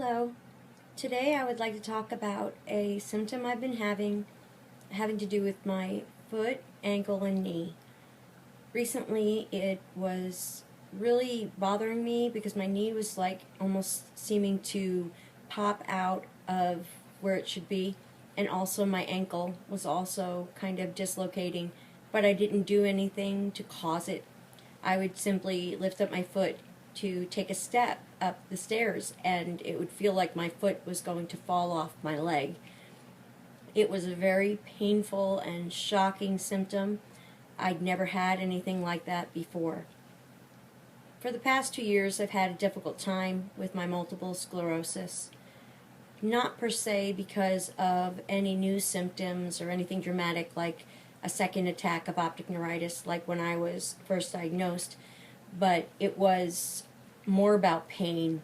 Hello. Today I would like to talk about a symptom I've been having to do with my foot, ankle, and knee. Recently it was really bothering me because my knee was like almost seeming to pop out of where it should be, and also my ankle was also kind of dislocating, but I didn't do anything to cause it. I would simply lift up my foot to take a step up the stairs, and it would feel like my foot was going to fall off my leg. It was a very painful and shocking symptom. I'd never had anything like that before. For the past 2 years, I've had a difficult time with my multiple sclerosis. Not per se because of any new symptoms or anything dramatic like a second attack of optic neuritis like when I was first diagnosed, but it was more about pain.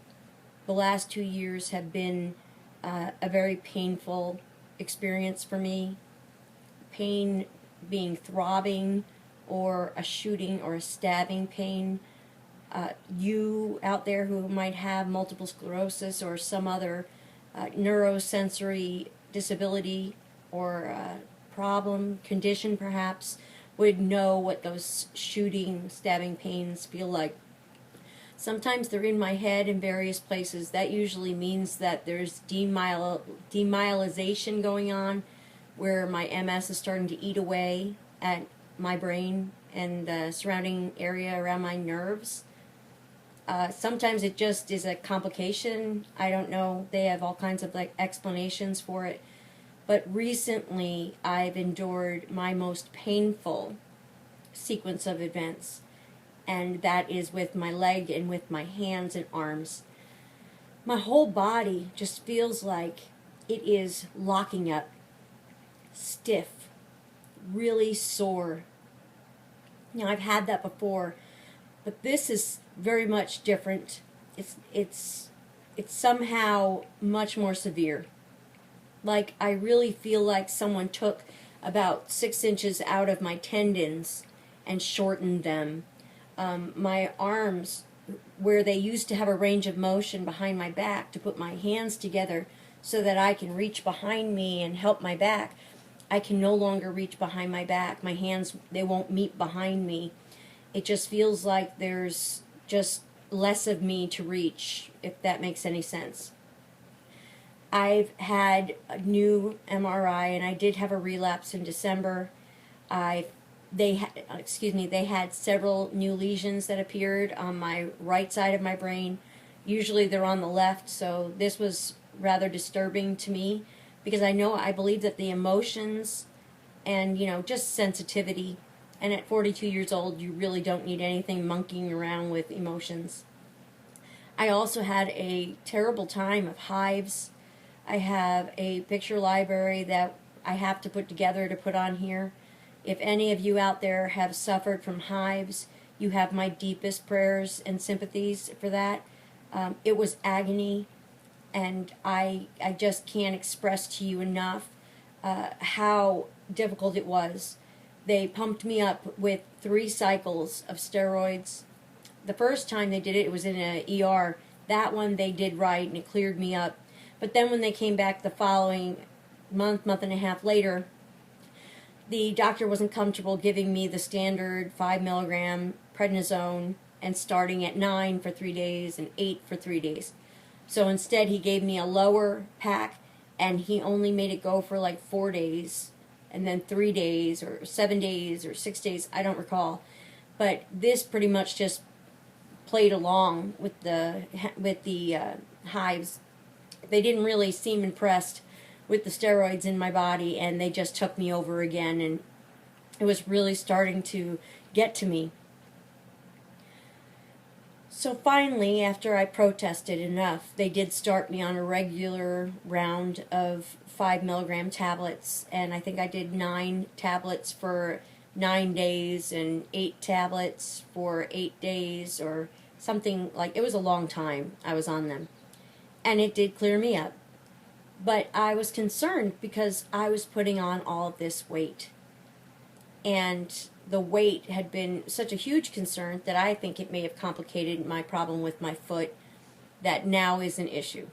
The last 2 years have been a very painful experience for me. Pain being throbbing or a shooting or a stabbing pain. You out there who might have multiple sclerosis or some other neurosensory disability or problem, condition perhaps, would know what those shooting, stabbing pains feel like. Sometimes they're in my head in various places. That usually means that there's demyelization going on, where my MS is starting to eat away at my brain and the surrounding area around my nerves. Sometimes it just is a complication. I don't know. They have all kinds of explanations for it. But recently I've endured my most painful sequence of events, and that is with my leg and with my hands and arms. My whole body just feels like it is locking up, stiff, really sore. Now, I've had that before, but this is very much different. It's somehow much more severe. Like, I really feel like someone took about 6 inches out of my tendons and shortened them. My arms, where they used to have a range of motion behind my back to put my hands together so that I can reach behind me and help my back, I can no longer reach behind my back. My hands, they won't meet behind me. It just feels like there's just less of me to reach, if that makes any sense. I've had a new MRI, and I did have a relapse in December. They had several new lesions that appeared on my right side of my brain. Usually they're on the left, so this was rather disturbing to me because I believe that the emotions and, just sensitivity, and at 42 years old, you really don't need anything monkeying around with emotions. I also had a terrible time of hives. I have a picture library that I have to put together to put on here. If any of you out there have suffered from hives, you have my deepest prayers and sympathies for that. It was agony, and I just can't express to you enough how difficult it was. They pumped me up with 3 cycles of steroids. The first time they did it, it was in an ER. That one they did right, and it cleared me up. But then when they came back the following month and a half later, the doctor wasn't comfortable giving me the standard 5 milligram prednisone and starting at 9 for 3 days and 8 for 3 days. So instead he gave me a lower pack, and he only made it go for like 4 days, and then 3 days or 7 days or 6 days, I don't recall. But this pretty much just played along with the hives. They didn't really seem impressed with the steroids in my body, and they just took me over again, and it was really starting to get to me. So finally, after I protested enough, they did start me on a regular round of 5 milligram tablets, and I think I did 9 tablets for 9 days and 8 tablets for 8 days, or something like. It was a long time I was on them, and it did clear me up. But I was concerned because I was putting on all of this weight, and the weight had been such a huge concern that I think it may have complicated my problem with my foot that now is an issue.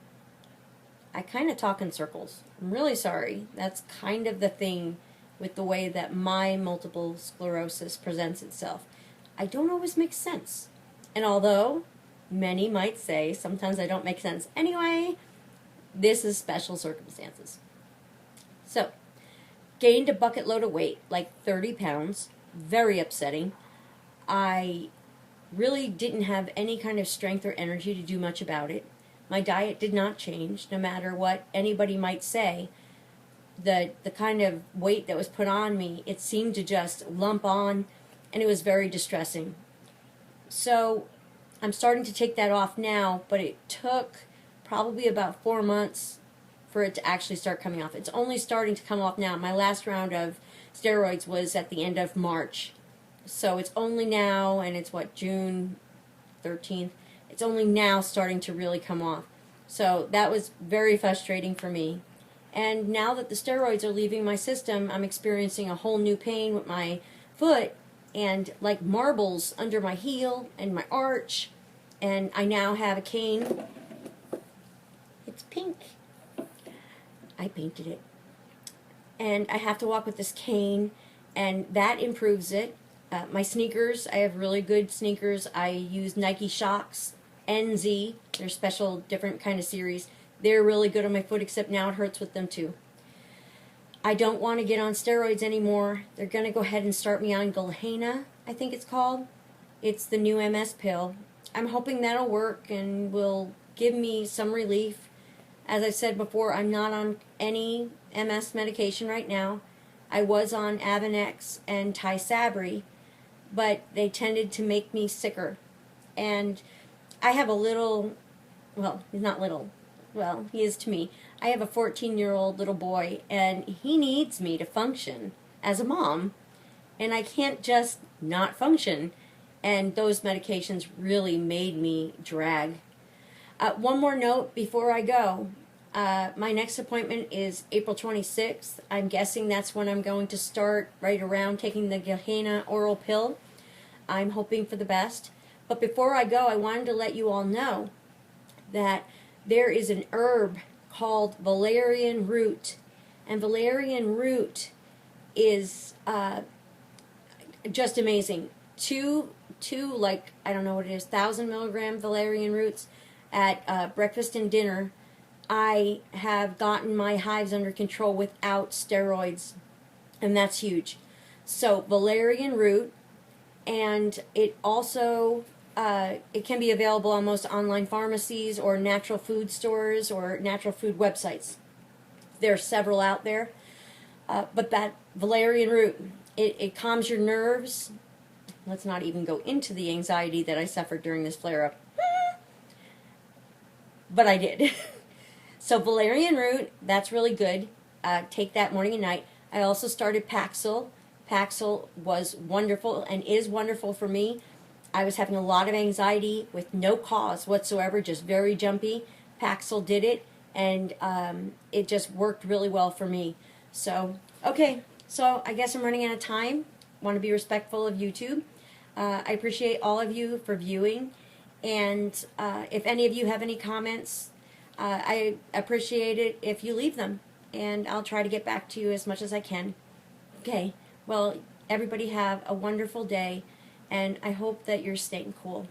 I kind of talk in circles. I'm really sorry. That's kind of the thing with the way that my multiple sclerosis presents itself. I don't always make sense. And although many might say sometimes I don't make sense anyway, this is special circumstances. So, gained a bucket load of weight, like 30 pounds. Very upsetting. I really didn't have any kind of strength or energy to do much about it. My diet did not change, no matter what anybody might say. The kind of weight that was put on me, it seemed to just lump on, and it was very distressing. So I'm starting to take that off now, but it took probably about 4 months for it to actually start coming off. It's only starting to come off now. My last round of steroids was at the end of March. So it's only now, and it's what, June 13th? It's only now starting to really come off. So that was very frustrating for me. And now that the steroids are leaving my system, I'm experiencing a whole new pain with my foot and like marbles under my heel and my arch. And I now have a cane. It's pink. I painted it. And I have to walk with this cane, and that improves it. My sneakers, I have really good sneakers. I use Nike Shox NZ. They're special, different kind of series. They're really good on my foot, except now it hurts with them too. I don't want to get on steroids anymore. They're going to go ahead and start me on Gilhena, I think it's called. It's the new MS pill. I'm hoping that'll work and will give me some relief. As I said before, I'm not on any MS medication right now. I was on Avonex and Tysabri, but they tended to make me sicker. And I have a little, well, he's not little, well, he is to me. I have a 14-year-old little boy, and he needs me to function as a mom, and I can't just not function. And those medications really made me drag. One more note before I go. My next appointment is April 26th. I'm guessing that's when I'm going to start right around taking the Gilhena oral pill. I'm hoping for the best. But before I go, I wanted to let you all know that there is an herb called valerian root. And valerian root is just amazing. Two, like, I don't know what it is, 1,000 milligram valerian roots at breakfast and dinner. I have gotten my hives under control without steroids, and that's huge. So valerian root, and it also it can be available on most online pharmacies or natural food stores or natural food websites. There are several out there, but that valerian root, it calms your nerves. Let's not even go into the anxiety that I suffered during this flare-up. But I did. So valerian root, that's really good. Take that morning and night. I also started Paxil. Paxil was wonderful and is wonderful for me. I was having a lot of anxiety with no cause whatsoever, just very jumpy. Paxil did it, and it just worked really well for me. So, okay, so I guess I'm running out of time. Want to be respectful of YouTube. I appreciate all of you for viewing, and if any of you have any comments, I appreciate it if you leave them, and I'll try to get back to you as much as I can. Okay, well, everybody have a wonderful day, and I hope that you're staying cool.